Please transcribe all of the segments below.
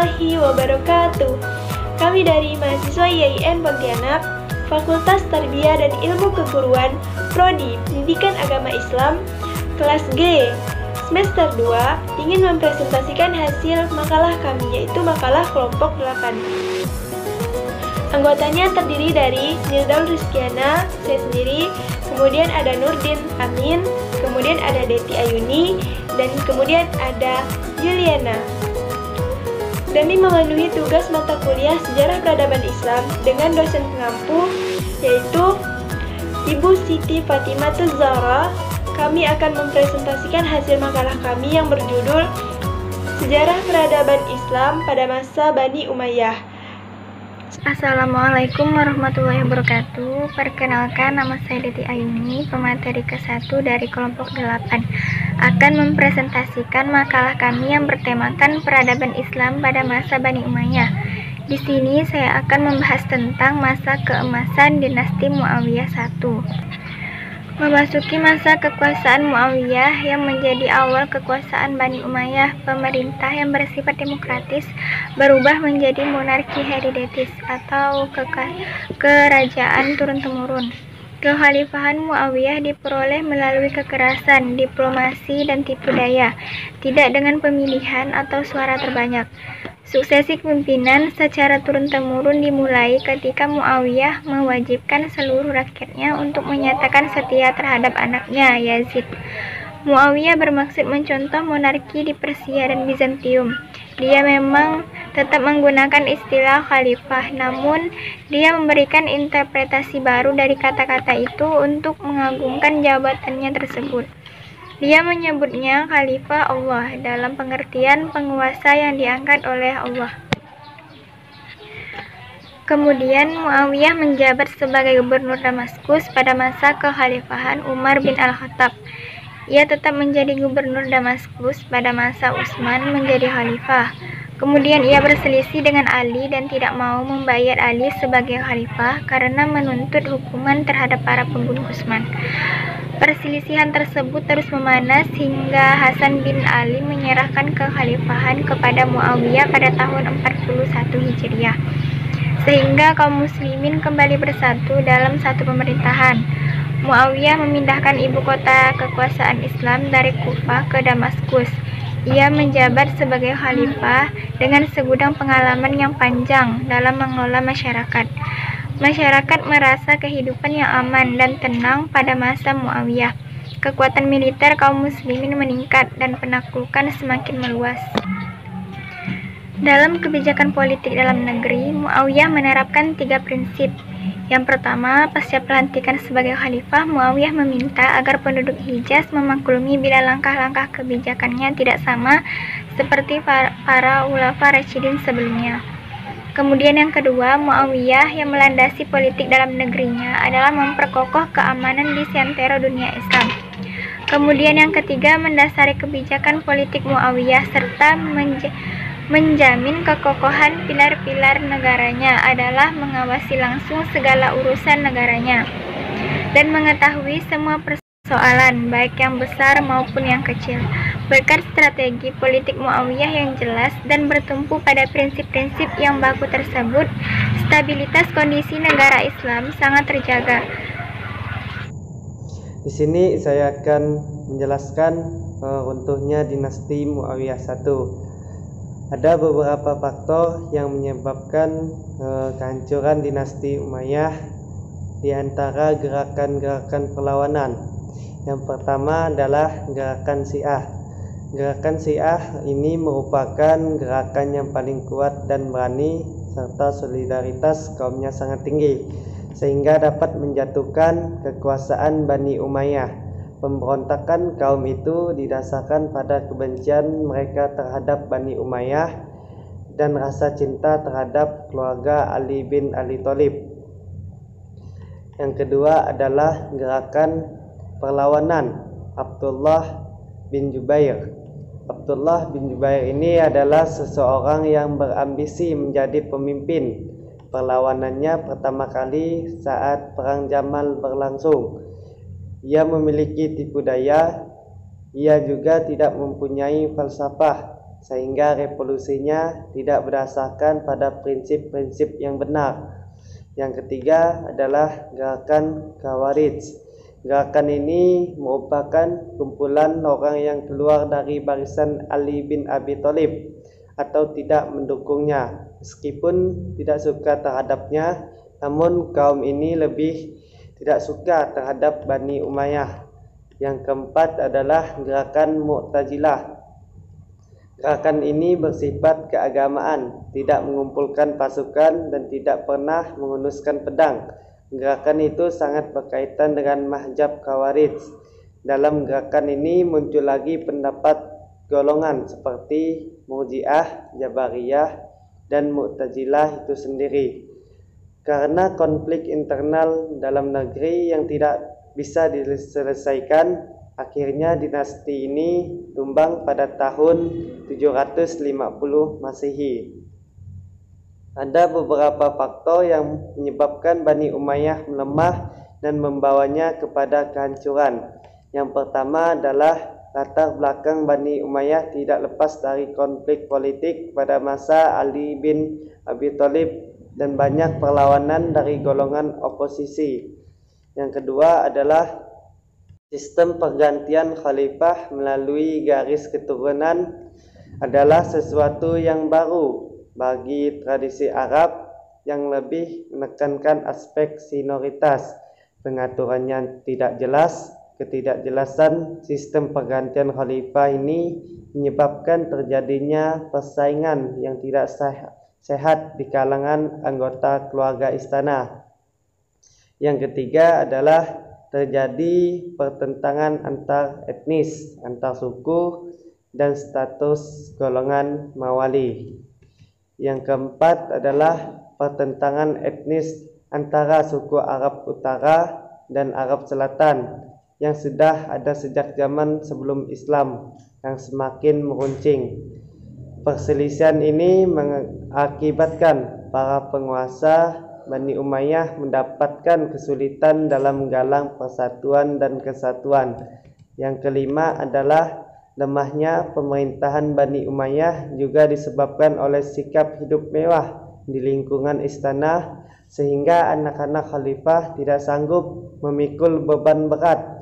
warahmatullahi wabarakatuh. Kami dari mahasiswa IAIN Pontianak, Fakultas Tarbiyah dan Ilmu Keguruan, Prodi Pendidikan Agama Islam, kelas G, semester 2, ingin mempresentasikan hasil makalah kami, yaitu makalah kelompok 8. Anggotanya terdiri dari Nirdaul Rizkiana, saya sendiri, kemudian ada Nurdin Amin, kemudian ada Deti Ayuni, dan kemudian ada Juliana. Dani memenuhi tugas mata kuliah Sejarah Peradaban Islam dengan dosen pengampu, yaitu Ibu Siti Fatimatul Zahra. Kami akan mempresentasikan hasil makalah kami yang berjudul Sejarah Peradaban Islam pada Masa Bani Umayyah. Assalamualaikum warahmatullahi wabarakatuh. Perkenalkan, nama saya Deti Ayuni, pemateri ke-1 dari kelompok 8. Akan mempresentasikan makalah kami yang bertemakan peradaban Islam pada masa Bani Umayyah. Di sini saya akan membahas tentang masa keemasan dinasti Muawiyah I. Memasuki masa kekuasaan Muawiyah yang menjadi awal kekuasaan Bani Umayyah, pemerintah yang bersifat demokratis berubah menjadi monarki hereditaris atau kerajaan turun-temurun. Kekhalifahan Muawiyah diperoleh melalui kekerasan, diplomasi, dan tipu daya, tidak dengan pemilihan atau suara terbanyak. Suksesi kepemimpinan secara turun-temurun dimulai ketika Muawiyah mewajibkan seluruh rakyatnya untuk menyatakan setia terhadap anaknya, Yazid. Muawiyah bermaksud mencontoh monarki di Persia dan Bizantium. Dia memang tetap menggunakan istilah khalifah, namun dia memberikan interpretasi baru dari kata-kata itu untuk mengagungkan jabatannya tersebut. Dia menyebutnya Khalifah Allah dalam pengertian penguasa yang diangkat oleh Allah. Kemudian Muawiyah menjabat sebagai gubernur Damaskus pada masa kekhalifahan Umar bin Al-Khattab. Ia tetap menjadi gubernur Damaskus pada masa Utsman menjadi khalifah. Kemudian ia berselisih dengan Ali dan tidak mau membayar Ali sebagai khalifah karena menuntut hukuman terhadap para pembunuh Utsman. Perselisihan tersebut terus memanas hingga Hasan bin Ali menyerahkan kekhalifahan kepada Muawiyah pada tahun 41 Hijriah, sehingga kaum muslimin kembali bersatu dalam satu pemerintahan. Muawiyah memindahkan ibu kota kekuasaan Islam dari Kufah ke Damaskus. Ia menjabat sebagai khalifah dengan segudang pengalaman yang panjang dalam mengelola masyarakat. Masyarakat merasa kehidupan yang aman dan tenang pada masa Muawiyah. Kekuatan militer kaum muslimin meningkat dan penaklukan semakin meluas. Dalam kebijakan politik dalam negeri, Muawiyah menerapkan 3 prinsip. Yang pertama, pasca pelantikan sebagai khalifah, Muawiyah meminta agar penduduk Hijaz memaklumi bila langkah-langkah kebijakannya tidak sama seperti para Khulafa Rasyidin sebelumnya. Kemudian yang kedua, Muawiyah yang melandasi politik dalam negerinya adalah memperkokoh keamanan di seantero dunia Islam. Kemudian yang ketiga, mendasari kebijakan politik Muawiyah serta menjamin kekokohan pilar-pilar negaranya adalah mengawasi langsung segala urusan negaranya dan mengetahui semua persoalan baik yang besar maupun yang kecil. Berkat strategi politik Muawiyah yang jelas dan bertumpu pada prinsip-prinsip yang baku tersebut, stabilitas kondisi negara Islam sangat terjaga. Di sini saya akan menjelaskan runtuhnya dinasti Muawiyah I. Ada beberapa faktor yang menyebabkan kehancuran dinasti Umayyah, di antara gerakan-gerakan perlawanan. Yang pertama adalah gerakan Syiah. Gerakan Syiah ini merupakan gerakan yang paling kuat dan berani serta solidaritas kaumnya sangat tinggi sehingga dapat menjatuhkan kekuasaan Bani Umayyah. Pemberontakan kaum itu didasarkan pada kebencian mereka terhadap Bani Umayyah dan rasa cinta terhadap keluarga Ali bin Abi Thalib. Yang kedua adalah gerakan perlawanan Abdullah bin Jubair. Abdullah bin Jubair ini adalah seseorang yang berambisi menjadi pemimpin. Perlawanannya pertama kali saat Perang Jamal berlangsung. Ia memiliki tipu daya. Ia juga tidak mempunyai falsafah. sehingga revolusinya tidak berdasarkan pada prinsip-prinsip yang benar. Yang ketiga adalah gerakan Khawarij. Gerakan ini merupakan kumpulan orang yang keluar dari barisan Ali bin Abi Thalib atau tidak mendukungnya. Meskipun tidak suka terhadapnya, namun kaum ini lebih tidak suka terhadap Bani Umayyah. Yang keempat adalah gerakan Mu'tazilah. Gerakan ini bersifat keagamaan, tidak mengumpulkan pasukan dan tidak pernah menghunuskan pedang. Gerakan itu sangat berkaitan dengan mazhab Khawarij. Dalam gerakan ini muncul lagi pendapat golongan seperti Murji'ah, Jabariyah, dan Mu'tazilah itu sendiri. Karena konflik internal dalam negeri yang tidak bisa diselesaikan, akhirnya dinasti ini tumbang pada tahun 750 Masehi. Ada beberapa faktor yang menyebabkan Bani Umayyah melemah dan membawanya kepada kehancuran. Yang pertama adalah latar belakang Bani Umayyah tidak lepas dari konflik politik pada masa Ali bin Abi Thalib dan banyak perlawanan dari golongan oposisi. Yang kedua adalah sistem pergantian khalifah melalui garis keturunan adalah sesuatu yang baru bagi tradisi Arab yang lebih menekankan aspek senioritas. Pengaturannya tidak jelas. Ketidakjelasan sistem pergantian khalifah ini menyebabkan terjadinya persaingan yang tidak sehat di kalangan anggota keluarga istana. Yang ketiga adalah terjadi pertentangan antar etnis, antar suku, dan status golongan mawali. Yang keempat adalah pertentangan etnis antara suku Arab Utara dan Arab Selatan yang sudah ada sejak zaman sebelum Islam yang semakin meruncing. Perselisihan ini mengakibatkan para penguasa Bani Umayyah mendapatkan kesulitan dalam menggalang persatuan dan kesatuan. Yang kelima adalah lemahnya pemerintahan Bani Umayyah juga disebabkan oleh sikap hidup mewah di lingkungan istana, sehingga anak-anak khalifah tidak sanggup memikul beban berat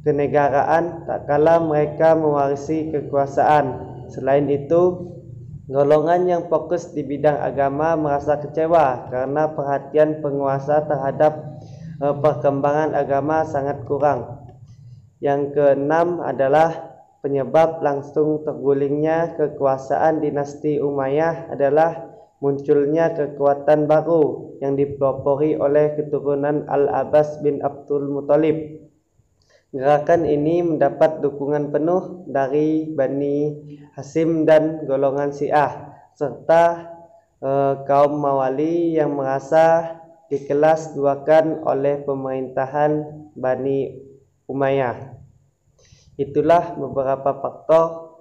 kenegaraan tak kala mereka mewarisi kekuasaan. Selain itu, golongan yang fokus di bidang agama merasa kecewa karena perhatian penguasa terhadap perkembangan agama sangat kurang. Yang keenam adalah penyebab langsung tergulingnya kekuasaan dinasti Umayyah adalah munculnya kekuatan baru yang dipelopori oleh keturunan Al-Abbas bin Abdul Muthalib. Gerakan ini mendapat dukungan penuh dari Bani Hashim dan golongan Syiah, serta kaum Mawali yang merasa dikelas duakan oleh pemerintahan Bani Umayyah. Itulah beberapa faktor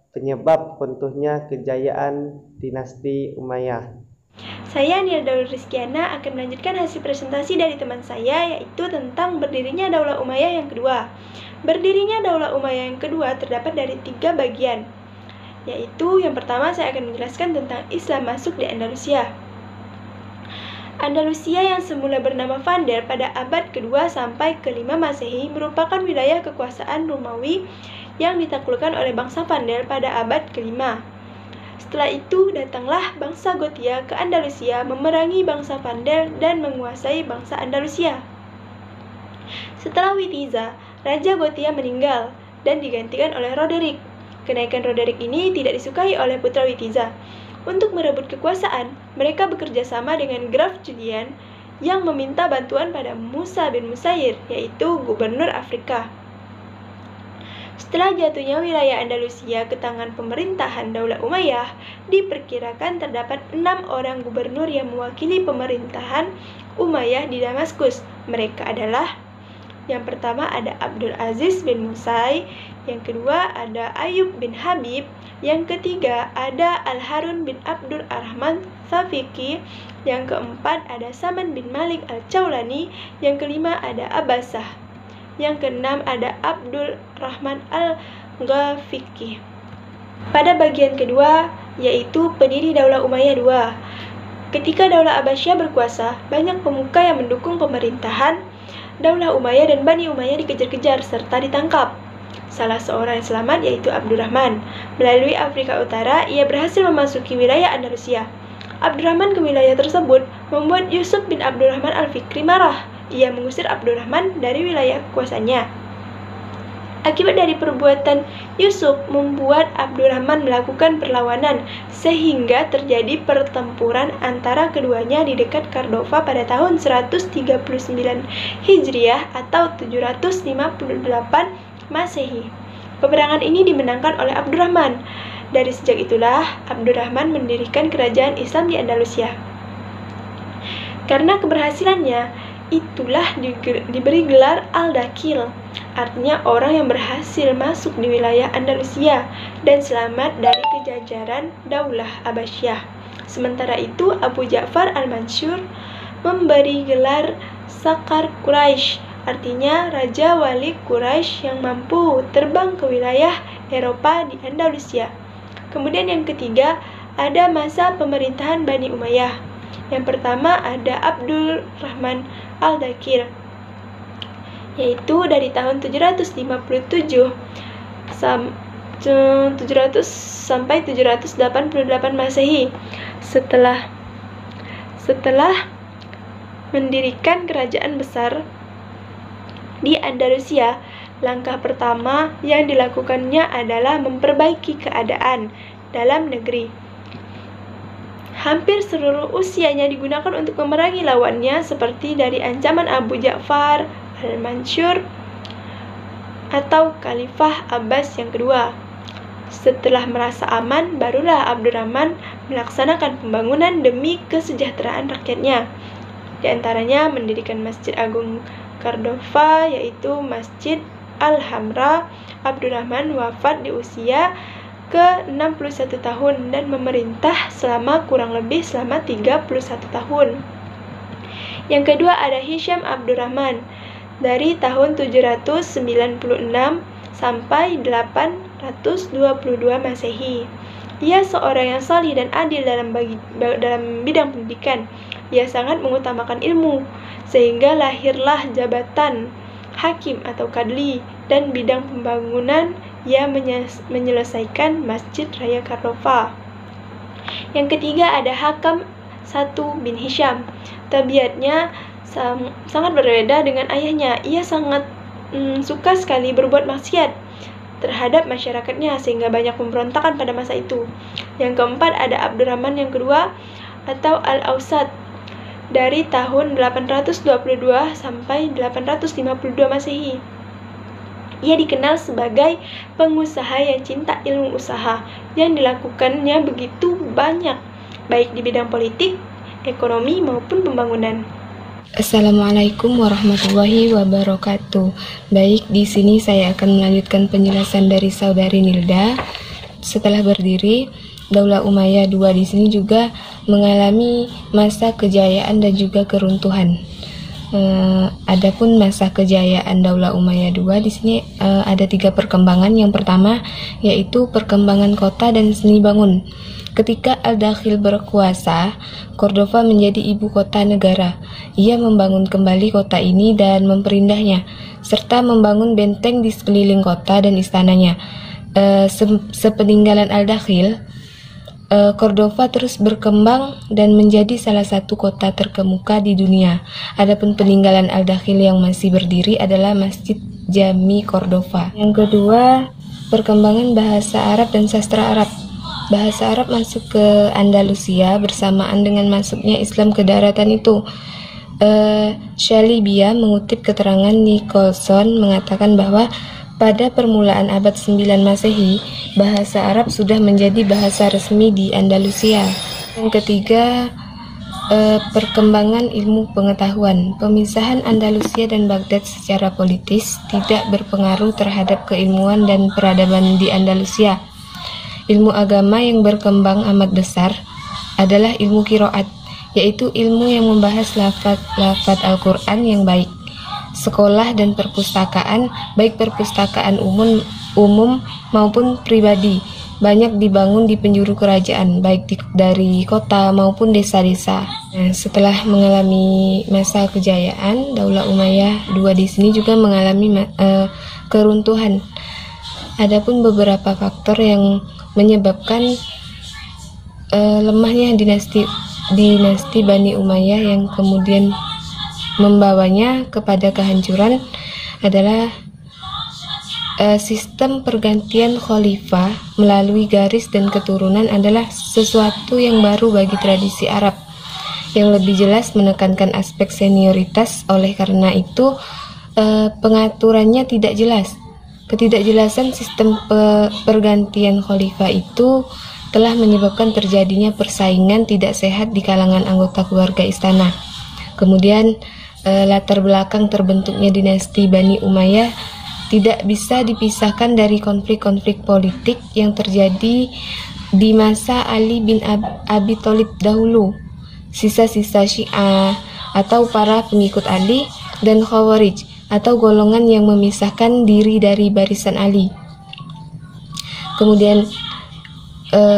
penyebab runtuhnya kejayaan dinasti Umayyah. Saya Nilda Rizkiana akan melanjutkan hasil presentasi dari teman saya, yaitu tentang berdirinya Daulah Umayyah yang kedua. Berdirinya Daulah Umayyah yang kedua terdapat dari 3 bagian, yaitu yang pertama saya akan menjelaskan tentang Islam masuk di Andalusia. Andalusia yang semula bernama Vandel pada abad kedua sampai ke-5 Masehi merupakan wilayah kekuasaan Romawi yang ditaklukkan oleh bangsa Vandel pada abad ke-5. Setelah itu datanglah bangsa Gothia ke Andalusia memerangi bangsa Vandel dan menguasai bangsa Andalusia. Setelah Witiza, Raja Gothia meninggal dan digantikan oleh Roderick. Kenaikan Roderick ini tidak disukai oleh putra Witiza. Untuk merebut kekuasaan, mereka bekerja sama dengan Graf Julian yang meminta bantuan pada Musa bin Musair, yaitu gubernur Afrika. Setelah jatuhnya wilayah Andalusia ke tangan pemerintahan Daulah Umayyah, diperkirakan terdapat 6 orang gubernur yang mewakili pemerintahan Umayyah di Damaskus. Mereka adalah: yang pertama ada Abdul Aziz bin Musai, yang kedua ada Ayub bin Habib, yang ketiga ada Al-Harun bin Abdul Arrahman Safiki, yang keempat ada Saman bin Malik Al-Caulani, yang kelima ada Abbasah, yang keenam ada Abdul Rahman Al-Ghafiqi. Pada bagian kedua, yaitu pendiri Daulah Umayyah II. Ketika Daulah Abbasiyah berkuasa, banyak pemuka yang mendukung pemerintahan Daulah Umayyah dan Bani Umayyah dikejar-kejar serta ditangkap. Salah seorang yang selamat yaitu Abdurrahman. Melalui Afrika Utara, ia berhasil memasuki wilayah Andalusia. Abdurrahman ke wilayah tersebut membuat Yusuf bin Abdurrahman Al-Fikri marah. Ia mengusir Abdurrahman dari wilayah kuasanya. Akibat dari perbuatan Yusuf membuat Abdurrahman melakukan perlawanan sehingga terjadi pertempuran antara keduanya di dekat Cordova pada tahun 139 Hijriah atau 758 Masehi. Peperangan ini dimenangkan oleh Abdurrahman. Dari sejak itulah Abdurrahman mendirikan kerajaan Islam di Andalusia. Karena keberhasilannya, itulah diberi gelar Al-Dakhil, artinya orang yang berhasil masuk di wilayah Andalusia dan selamat dari kejajaran Daulah Abbasiyah. Sementara itu, Abu Ja'far Al-Mansur memberi gelar Sakar Quraisy, artinya Raja Wali Quraisy yang mampu terbang ke wilayah Eropa di Andalusia. Kemudian yang ketiga, ada masa pemerintahan Bani Umayyah. Yang pertama ada Abdul Rahman Al-Dakhil, yaitu dari tahun 757 sampai 788 Masehi. Setelah mendirikan kerajaan besar di Andalusia, langkah pertama yang dilakukannya adalah memperbaiki keadaan dalam negeri. Hampir seluruh usianya digunakan untuk memerangi lawannya seperti dari ancaman Abu Ja'far Al-Mansur atau Khalifah Abbas yang kedua. Setelah merasa aman, barulah Abdurrahman melaksanakan pembangunan demi kesejahteraan rakyatnya. Di antaranya mendirikan Masjid Agung Cordova, yaitu Masjid Al-Hamra. Abdurrahman wafat di usia ke-61 tahun dan memerintah kurang lebih selama 31 tahun. Yang kedua ada Hisham Abdurrahman dari tahun 796 sampai 822 Masehi. Ia seorang yang salih dan adil dalam bidang pendidikan. Ia sangat mengutamakan ilmu, sehingga lahirlah jabatan hakim atau kadli, dan bidang pembangunan ia menyelesaikan Masjid Raya Cordova. Yang ketiga ada Hakam I bin Hisham. Tabiatnya sangat berbeda dengan ayahnya. Ia sangat suka sekali berbuat maksiat terhadap masyarakatnya sehingga banyak pemberontakan pada masa itu. Yang keempat ada Abdurrahman yang kedua atau Al-Awsat dari tahun 822 sampai 852 Masehi. Ia dikenal sebagai pengusaha yang cinta ilmu usaha yang dilakukannya begitu banyak, baik di bidang politik, ekonomi, maupun pembangunan. Assalamualaikum warahmatullahi wabarakatuh. Baik, di sini saya akan melanjutkan penjelasan dari saudari Nilda. Setelah berdiri, Daulah Umayyah II di sini juga mengalami masa kejayaan dan juga keruntuhan. Adapun masa kejayaan Daulah Umayyah II di sini ada 3 perkembangan. Yang pertama yaitu perkembangan kota dan seni bangun. Ketika Al-Dakhil berkuasa, Cordova menjadi ibu kota negara. Ia membangun kembali kota ini dan memperindahnya, serta membangun benteng di sekeliling kota dan istananya. Sepeninggalan Al-Dakhil, Cordova terus berkembang dan menjadi salah satu kota terkemuka di dunia. Adapun peninggalan Al-Dakhil yang masih berdiri adalah Masjid Jami Cordova. Yang kedua, perkembangan bahasa Arab dan sastra Arab. Bahasa Arab masuk ke Andalusia bersamaan dengan masuknya Islam ke daratan itu. Shalibia mengutip keterangan Nicholson mengatakan bahwa pada permulaan abad 9 Masehi, bahasa Arab sudah menjadi bahasa resmi di Andalusia. Yang ketiga, perkembangan ilmu pengetahuan. Pemisahan Andalusia dan Baghdad secara politis tidak berpengaruh terhadap keilmuan dan peradaban di Andalusia. Ilmu agama yang berkembang amat besar adalah ilmu qiraat, yaitu ilmu yang membahas lafaz Al-Quran yang baik. Sekolah dan perpustakaan, baik perpustakaan umum maupun pribadi, banyak dibangun di penjuru kerajaan, baik dari kota maupun desa-desa. Nah, setelah mengalami masa kejayaan, Daulah Umayyah II di sini juga mengalami keruntuhan. Adapun beberapa faktor yang menyebabkan lemahnya dinasti Bani Umayyah yang kemudian membawanya kepada kehancuran adalah sistem pergantian khalifah melalui garis dan keturunan adalah sesuatu yang baru bagi tradisi Arab, yang lebih jelas menekankan aspek senioritas. Oleh karena itu pengaturannya tidak jelas. Ketidakjelasan sistem pergantian khalifah itu telah menyebabkan terjadinya persaingan tidak sehat di kalangan anggota keluarga istana. Kemudian latar belakang terbentuknya dinasti Bani Umayyah tidak bisa dipisahkan dari konflik-konflik politik yang terjadi di masa Ali bin Abi Thalib dahulu. Sisa-sisa Syiah atau para pengikut Ali dan Khawarij atau golongan yang memisahkan diri dari barisan Ali. Kemudian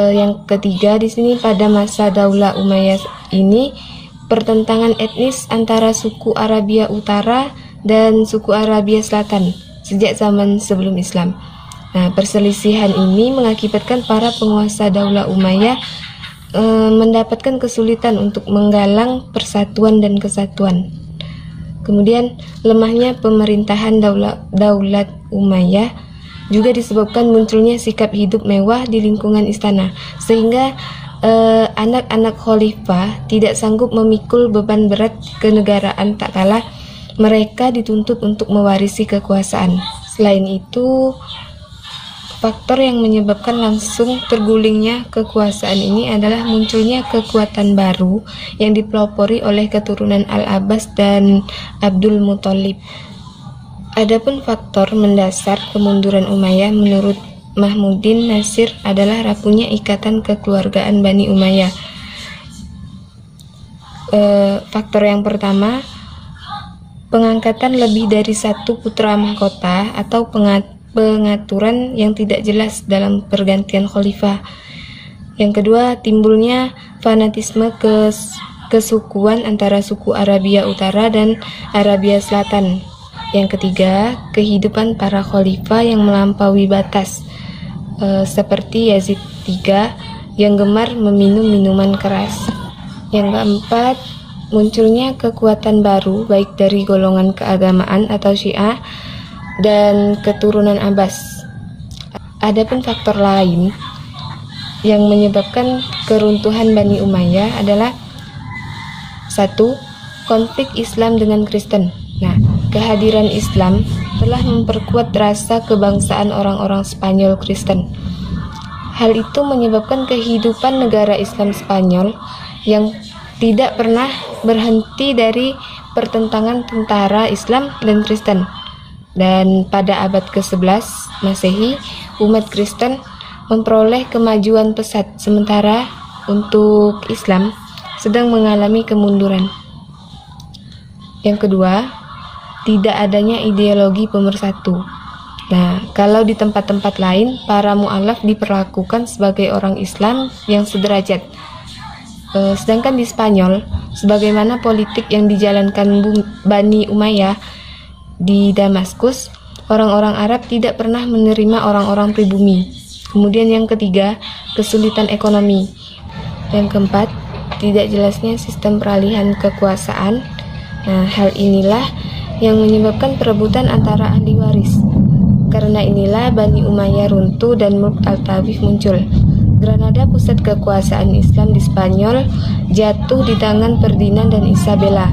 yang ketiga di sini, pada masa Daulah Umayyah ini pertentangan etnis antara suku Arabia Utara dan suku Arabia Selatan sejak zaman sebelum Islam. Nah, perselisihan ini mengakibatkan para penguasa Daulah Umayyah mendapatkan kesulitan untuk menggalang persatuan dan kesatuan. Kemudian lemahnya pemerintahan Daulat Umayyah juga disebabkan munculnya sikap hidup mewah di lingkungan istana, sehingga anak-anak khalifah tidak sanggup memikul beban berat kenegaraan tak kalah mereka dituntut untuk mewarisi kekuasaan. Selain itu, faktor yang menyebabkan langsung tergulingnya kekuasaan ini adalah munculnya kekuatan baru yang dipelopori oleh keturunan Al-Abbas dan Abdul Muthalib. Adapun faktor mendasar kemunduran Umayyah menurut Mahmudin Nasir adalah rapuhnya ikatan kekeluargaan Bani Umayyah. Faktor yang pertama, pengangkatan lebih dari satu putra mahkota atau pengaturan yang tidak jelas dalam pergantian khalifah. Yang kedua, timbulnya fanatisme kesukuan antara suku Arabia Utara dan Arabia Selatan. Yang ketiga, kehidupan para khalifah yang melampaui batas, seperti Yazid III yang gemar meminum minuman keras. Yang keempat, munculnya kekuatan baru baik dari golongan keagamaan atau Syiah dan keturunan Abbas. Adapun faktor lain yang menyebabkan keruntuhan Bani Umayyah adalah 1. Konflik Islam dengan Kristen. Nah, kehadiran Islam telah memperkuat rasa kebangsaan orang-orang Spanyol Kristen. Hal itu menyebabkan kehidupan negara Islam Spanyol yang tidak pernah berhenti dari pertentangan tentara Islam dan Kristen. Dan pada abad ke-11 Masehi, umat Kristen memperoleh kemajuan pesat, sementara untuk Islam sedang mengalami kemunduran. Yang kedua, tidak adanya ideologi pemersatu. Nah, kalau di tempat-tempat lain, para mu'alaf diperlakukan sebagai orang Islam yang sederajat. Sedangkan di Spanyol, sebagaimana politik yang dijalankan Bani Umayyah di Damaskus, orang-orang Arab tidak pernah menerima orang-orang pribumi. Kemudian yang ketiga, kesulitan ekonomi. Yang keempat, tidak jelasnya sistem peralihan kekuasaan. Nah, hal inilah yang menyebabkan perebutan antara ahli waris. Karena inilah Bani Umayyah runtuh dan Mulk Al-Tawif muncul. Granada, pusat kekuasaan Islam di Spanyol, jatuh di tangan Ferdinand dan Isabella.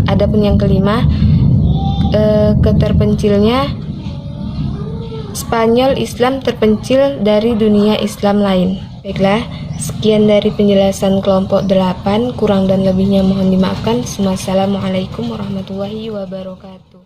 Adapun yang kelima, keterpencilnya Spanyol Islam terpencil dari dunia Islam lain. Baiklah, sekian dari penjelasan kelompok 8, kurang dan lebihnya mohon dimaafkan. Wassalamualaikum warahmatullahi wabarakatuh.